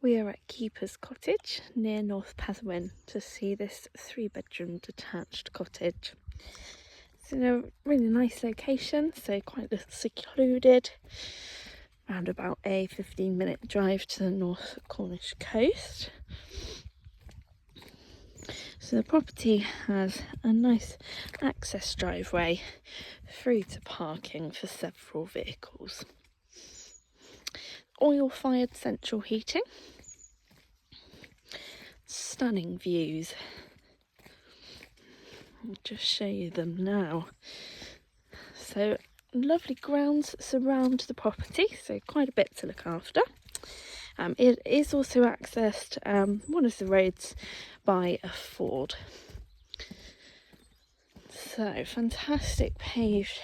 We are at Keeper's Cottage near North Petherwin to see this 3-bedroom detached cottage. It's in a really nice location, so quite secluded, around about a 15-minute drive to the North Cornish Coast. So the property has a nice access driveway through to parking for several vehicles. Oil-fired central heating. Stunning views. I'll just show you them now. So lovely grounds surround the property, so quite a bit to look after. It is also accessed, one of the roads, by a ford. So fantastic paved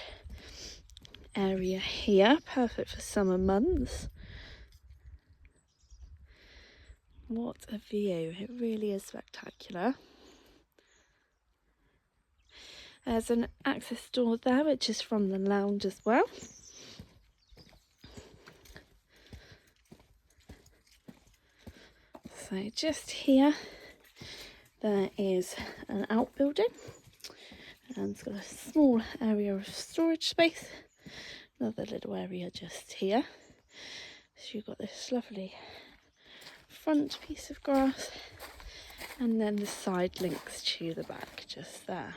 area here, perfect for summer months. What a view, it really is spectacular. There's an access door there, which is from the lounge as well. So just here, there is an outbuilding, and it's got a small area of storage space. Another little area just here. So you've got this lovely front piece of grass, and then the side links to the back just there.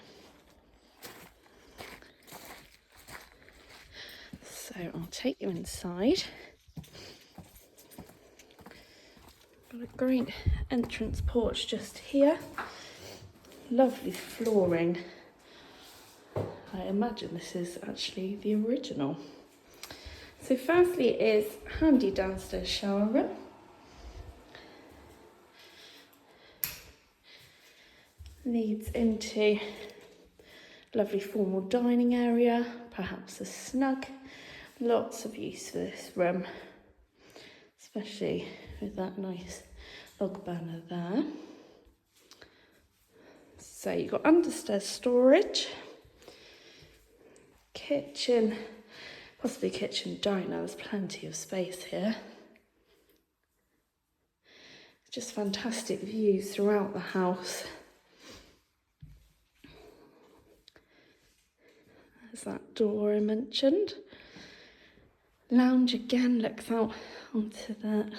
So I'll take you inside. Got a great entrance porch just here. Lovely flooring. I imagine this is actually the original. So firstly is handy downstairs shower room. Leads into lovely formal dining area, perhaps a snug. Lots of use for this room, especially with that nice log burner there. So you've got understairs storage, kitchen, possibly kitchen diner. There's plenty of space here. Just fantastic views throughout the house. There's that door I mentioned. Lounge again looks out onto that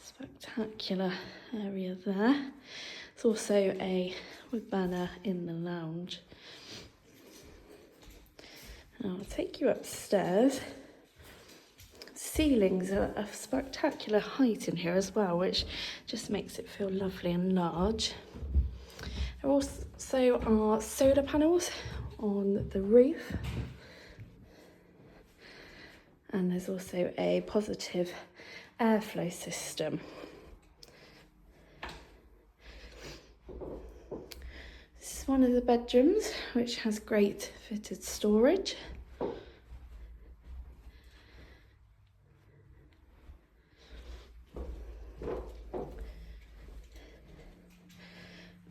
spectacular area there. There's also a wood banner in the lounge. I'll take you upstairs. Ceilings are of spectacular height in here as well, which just makes it feel lovely and large. There also are solar panels on the roof. And there's also a positive airflow system. This is one of the bedrooms, which has great fitted storage.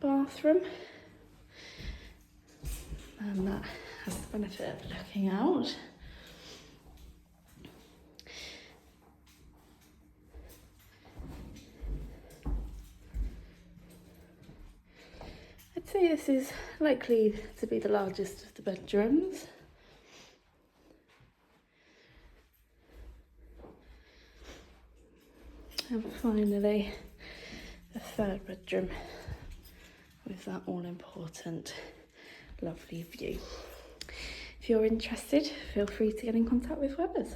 Bathroom. And that has the benefit of looking out. I'd say this is likely to be the largest of the bedrooms. And finally, the 3rd bedroom with that all-important lovely view. If you're interested, feel free to get in contact with Webbers.